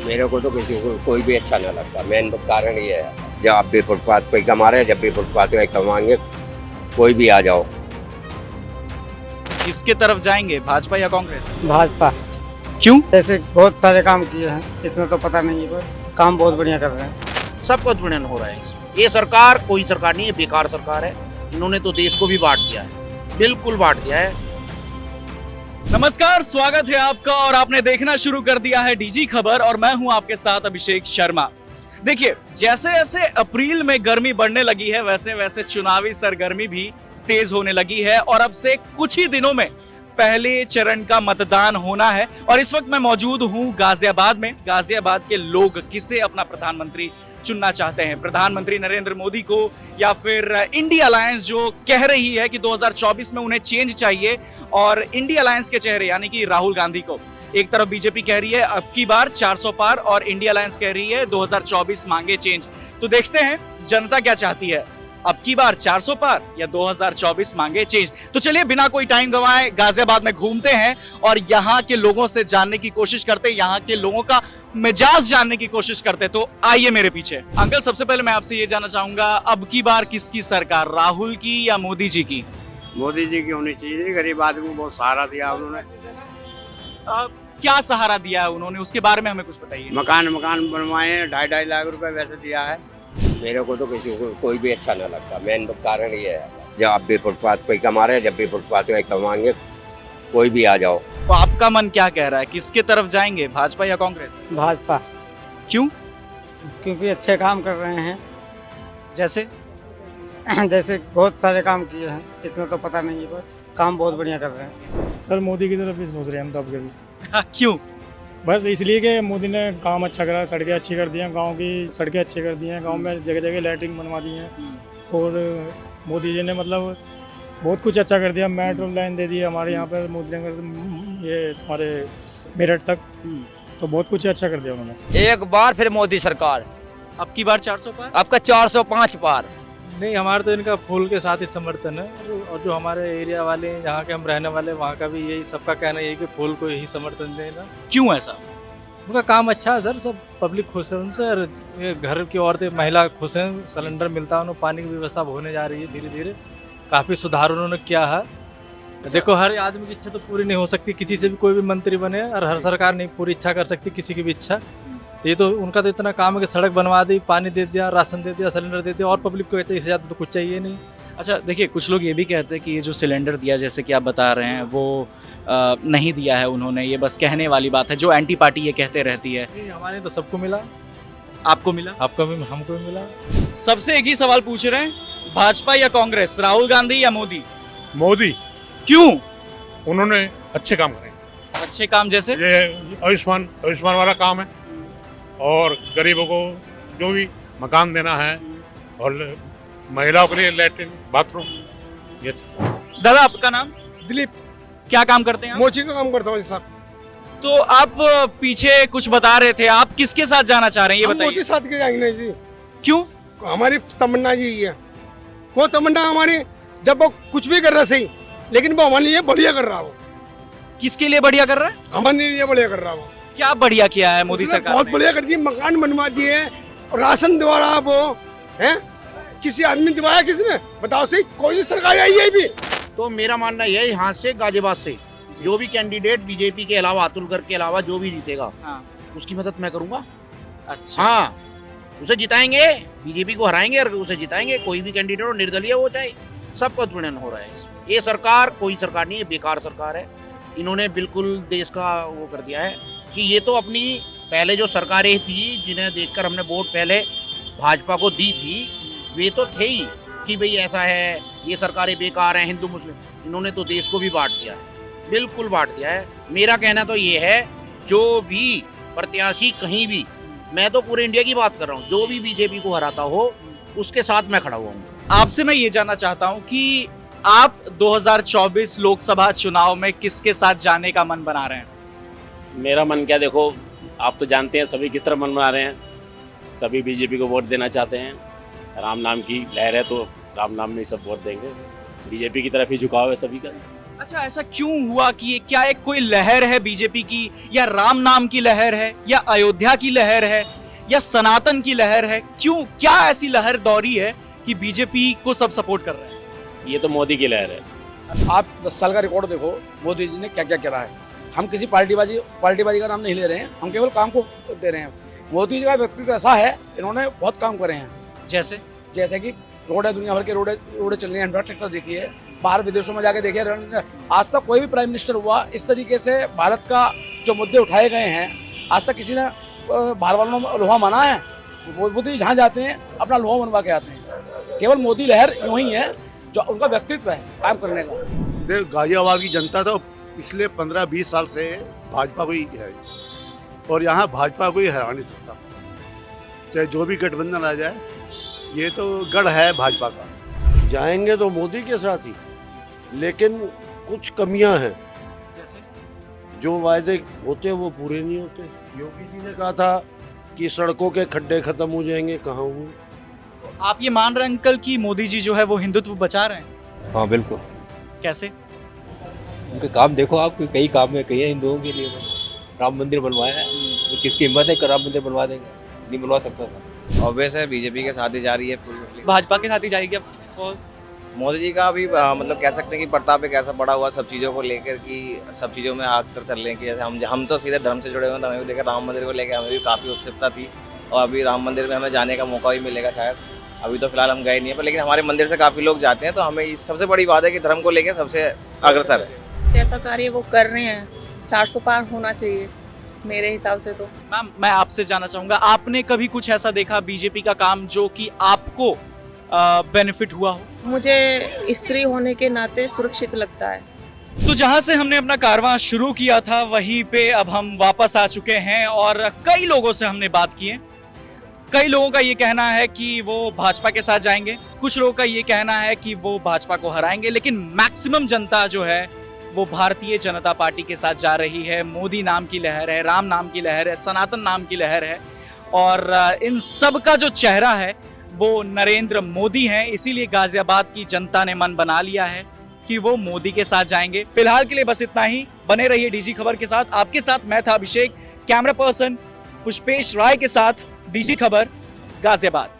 मेरे को तो किसी को कोई भी अच्छा नहीं लगता। मेन कारण ये है, जब आप भी फुटपाथ पे कमा रहे हैं, जब भी फुटपाथ पे कमाएंगे, कोई भी आ जाओ। किसके तरफ जाएंगे, भाजपा या कांग्रेस? भाजपा। क्यों? ऐसे बहुत सारे काम किए हैं, इतना तो पता नहीं है, पर काम बहुत बढ़िया कर रहे हैं। सब कुछ बढ़िया हो रहा है इसमें। ये सरकार कोई सरकार नहीं है, बेकार सरकार है। इन्होंने तो देश को भी बांट दिया है, बिल्कुल बांट दिया है। नमस्कार, स्वागत है आपका और आपने देखना शुरू कर दिया है डीजी खबर और मैं हूं आपके साथ अभिषेक शर्मा। देखिए, जैसे जैसे अप्रैल में गर्मी बढ़ने लगी है, वैसे वैसे चुनावी सरगर्मी भी तेज होने लगी है और अब से कुछ ही दिनों में पहले चरण का मतदान होना है। और इस वक्त मैं मौजूद हूं गाजियाबाद में। गाजियाबाद के लोग किसे अपना प्रधानमंत्री चुनना चाहते हैं, प्रधानमंत्री नरेंद्र मोदी को या फिर इंडिया अलायंस जो कह रही है कि 2024 में उन्हें चेंज चाहिए, और इंडिया अलायंस के चेहरे यानी कि राहुल गांधी को। एक तरफ बीजेपी कह रही है अब की बार 400 पार और इंडिया अलायंस कह रही है 2024 मांगे चेंज। तो देखते हैं जनता क्या चाहती है, अब की बार 400 पार या 2024 मांगे चेंज। तो चलिए बिना कोई टाइम गंवाए गाजियाबाद में घूमते हैं और यहाँ के लोगों से जानने की कोशिश करते हैं, यहाँ के लोगों का मिजाज जानने की कोशिश करते हैं। तो आइए मेरे पीछे। अंकल, सबसे पहले मैं आपसे ये जानना चाहूंगा, अब की बार किसकी सरकार, राहुल की या मोदी जी की? मोदी जी की होनी चाहिए। गरीब आदमी को बहुत सहारा दिया उन्होंने। क्या सहारा दिया है उन्होंने, उसके बारे में हमें कुछ बताइए। मकान बनवाए हैं, 2.5 लाख रुपए वैसे दिया है। मेरे को तो किसी को कोई भी अच्छा नहीं लगता। मेन कारण ये है, जब आप भी फुटपाथ पे कमा रहे हैं, जब भी फुटपाथ पे कमाएंगे, कोई भी आ जाओ। तो आपका मन क्या कह रहा है, किसके तरफ जाएंगे, भाजपा या कांग्रेस? भाजपा। क्यों? क्योंकि अच्छे काम कर रहे हैं। जैसे जैसे बहुत सारे काम किए हैं, इतना तो पता नहीं है, पर काम बहुत बढ़िया कर रहे हैं। सर मोदी की तरफ भी सोच रहे हैं हम तो अब कभी। क्यों? बस इसलिए कि मोदी ने काम अच्छा करा, सड़कें अच्छी कर दी हैं, गांव की सड़कें अच्छी कर दी हैं, गांव में जगह जगह लैट्रिन बनवा दी हैं। और मोदी जी ने मतलब बहुत कुछ अच्छा कर दिया। मेट्रो लाइन दे दी है हमारे यहाँ पर मोदी ने, ये हमारे मेरठ तक। तो बहुत कुछ अच्छा कर दिया उन्होंने। एक बार फिर मोदी सरकार, अब की बार 400 पार? आपका 405 पार। नहीं, हमारा तो इनका फूल के साथ ही समर्थन है। और जो हमारे एरिया वाले हैं, जहाँ के हम रहने वाले हैं, वहाँ का भी यही सबका कहना है कि फूल को यही समर्थन देना। क्यों ऐसा? उनका काम अच्छा है सर, सब पब्लिक खुश है उनसे। और ये घर की औरतें, महिला खुश हैं, सिलेंडर मिलता है उन्हें, पानी की व्यवस्था होने जा रही है धीरे धीरे। काफ़ी सुधार उन्होंने किया है। देखो, हर आदमी की इच्छा तो पूरी नहीं हो सकती, किसी से भी कोई भी मंत्री बने, और हर सरकार नहीं पूरी इच्छा कर सकती किसी की भी इच्छा। ये तो उनका तो इतना काम है कि सड़क बनवा दी, पानी दे दिया, राशन दे दिया, सिलेंडर दे दिया, और पब्लिक को इससे ज़्यादा तो कुछ चाहिए नहीं। अच्छा देखिए, कुछ लोग ये भी कहते हैं कि ये जो सिलेंडर दिया, जैसे कि आप बता रहे हैं, वो नहीं दिया है उन्होंने, ये बस कहने वाली बात है, जो एंटी पार्टी ये कहते रहती है। नहीं, हमारे तो सबको मिला। आपको मिला? आपको भी, हमको भी मिला। सबसे एक ही सवाल पूछ रहे हैं, भाजपा या कांग्रेस, राहुल गांधी या मोदी? मोदी। क्यों? उन्होंने अच्छे काम करे। अच्छे काम जैसे? ये आयुष्मान वाला काम है, और गरीबों को जो भी मकान देना है, और महिलाओं के लिए लैट्रिन, बाथरूम, ये। दादा, आपका नाम? दिलीप। क्या काम करते हैं आप? मोची का काम करता हूँ साहब। तो आप पीछे कुछ बता रहे थे, आप किसके साथ जाना चाह रहे हैं ये हम बताइए। मोदी साथ के जाएंगे जी। क्यों? हमारी तमन्ना यही है। वो तमन्ना हमारी, जब वो कुछ भी कर रहा सही, लेकिन वो हमारे लिए बढ़िया कर रहा। वो किसके लिए बढ़िया कर रहा है? हमारे लिए बढ़िया कर रहा। वो क्या बढ़िया किया है मोदी सरकार बहुत ने? बढ़िया कर दिए, मकान बनवा दिए, राशन द्वारा वो है। किसी आदमी ने दिवाया किसने, बताओ सही? कोई सरकार आई है भी। तो मेरा मानना यह है, यहाँ से गाजियाबाद से जो भी कैंडिडेट बीजेपी के अलावा, अतुल गर्ग के अलावा जो भी जीतेगा, हाँ। उसकी मदद मैं करूंगा। अच्छा। हाँ, उसे जिताएंगे, बीजेपी को हराएंगे और उसे जिताएंगे। कोई भी कैंडिडेट हो, निर्दलीय हो चाहे, सब कुछ बढ़िया हो रहा है इसमें। ये सरकार कोई सरकार नहीं है, बेकार सरकार है। इन्होंने बिल्कुल देश का वो कर दिया है कि ये तो अपनी पहले जो सरकारें थी, जिन्हें देखकर हमने वोट पहले भाजपा को दी थी, वे तो थे ही कि भाई ऐसा है, ये सरकारें बेकार हैं, हिंदू मुस्लिम। इन्होंने तो देश को भी बांट दिया है, बिल्कुल बांट दिया है। मेरा कहना तो ये है, जो भी प्रत्याशी कहीं भी, मैं तो पूरे इंडिया की बात कर रहा हूँ, जो भी बीजेपी को हराता हो उसके साथ मैं खड़ा हुआ हूँ। आपसे मैं ये जानना चाहता हूँ कि आप 2024 लोकसभा चुनाव में किसके साथ जाने का मन बना रहे हैं? मेरा मन क्या, देखो आप तो जानते हैं सभी किस तरह मन बना रहे हैं। सभी बीजेपी को वोट देना चाहते हैं। राम नाम की लहर है तो राम नाम में ही सब वोट देंगे। बीजेपी की तरफ ही झुकाव है सभी का। अच्छा, ऐसा क्यों हुआ कि ये क्या एक कोई लहर है बीजेपी की, या राम नाम की लहर है, या अयोध्या की लहर है, या सनातन की लहर है? क्यों, क्या ऐसी लहर दौरी है कि बीजेपी को सब सपोर्ट कर रहे हैं? ये तो मोदी की लहर है। आप 10 साल का रिकॉर्ड देखो मोदी जी ने क्या क्या करा है। हम किसी पार्टीबाजी का नाम नहीं ले रहे हैं, हम केवल काम को दे रहे हैं। मोदी जी का व्यक्तित्व ऐसा है, इन्होंने बहुत काम करे हैं। जैसे कि रोड है, दुनिया भर के रोड चल रही है, इंफ्रास्ट्रक्चर देखिए, बाहर विदेशों में जाके देखिए। आज तक कोई भी प्राइम मिनिस्टर हुआ इस तरीके से भारत का जो मुद्दे उठाए गए हैं, आज तक किसी ने बाहर वालों ने लोहा माना है? मोदी जहाँ जाते हैं अपना लोहा मनवा के आते हैं। केवल मोदी लहर यूं ही है, जो उनका व्यक्तित्व है काम करने का। देख, गाजियाबाद की जनता तो पिछले 15-20 साल से भाजपा को ही है, और यहाँ भाजपा को ही हरा नहीं सकता, चाहे जो भी गठबंधन आ जाए। ये तो गढ़ है भाजपा का। जाएंगे तो मोदी के साथ ही, लेकिन कुछ कमियां हैं। जैसे जो वायदे होते हैं वो पूरे नहीं होते। योगी जी ने कहा था कि सड़कों के खड्डे खत्म हो जाएंगे, कहाँ हुए? आप ये मान रहे हैं अंकल कि मोदी जी जो है वो हिंदुत्व बचा रहे हैं? हाँ बिल्कुल। कैसे? उनके काम देखो आप, कई काम है, कई हिंदुओं के लिए राम मंदिर बनवाया है। तो किसकी हिम्मत है कि राम मंदिर बनवा देंगे? नहीं बनवा सकता था। ऑब्वियस है बीजेपी के साथ ही जा रही है पूरी। भाजपा के साथ ही जाएगी अब? मोदी जी का भी मतलब कह सकते हैं कि प्रताप एक ऐसा बड़ा हुआ सब चीज़ों को लेकर कि सब चीज़ों में अक्सर चल रहे हैं कि जैसे हम तो सीधे धर्म से जुड़े हुए हैं, तो हमें भी देखा राम मंदिर को लेकर हमें भी काफ़ी उत्सुकता थी, और अभी राम मंदिर में हमें जाने का मौका भी मिलेगा शायद। अभी तो फिलहाल हम गए नहीं है, पर लेकिन हमारे मंदिर से काफ़ी लोग जाते हैं, तो हमें इस सबसे बड़ी बात है कि धर्म को लेकर सबसे अग्रसर है। जैसा कार्य वो कर रहे हैं 400 पार होना चाहिए मेरे हिसाब से। तो मैम, मैं आपसे जानना चाहूँगा, आपने कभी कुछ ऐसा देखा बीजेपी का काम जो कि आपको बेनिफिट हुआ हो? मुझे स्त्री होने के नाते सुरक्षित लगता है। तो जहां से हमने अपना कारवां शुरू किया था वहीं पे अब हम वापस आ चुके हैं, और कई लोगों से हमने बात की है। कई लोगों का ये कहना है कि वो भाजपा के साथ जाएंगे, कुछ लोगों का ये कहना है कि वो भाजपा को हराएंगे, लेकिन मैक्सिमम जनता जो है वो भारतीय जनता पार्टी के साथ जा रही है। मोदी नाम की लहर है, राम नाम की लहर है, सनातन नाम की लहर है, और इन सब का जो चेहरा है वो नरेंद्र मोदी हैं। इसीलिए गाजियाबाद की जनता ने मन बना लिया है कि वो मोदी के साथ जाएंगे। फिलहाल के लिए बस इतना ही। बने रहिए डीजी खबर के साथ। आपके साथ मैं था अभिषेक, कैमरा पर्सन पुष्पेश राय के साथ, डीजी खबर गाजियाबाद।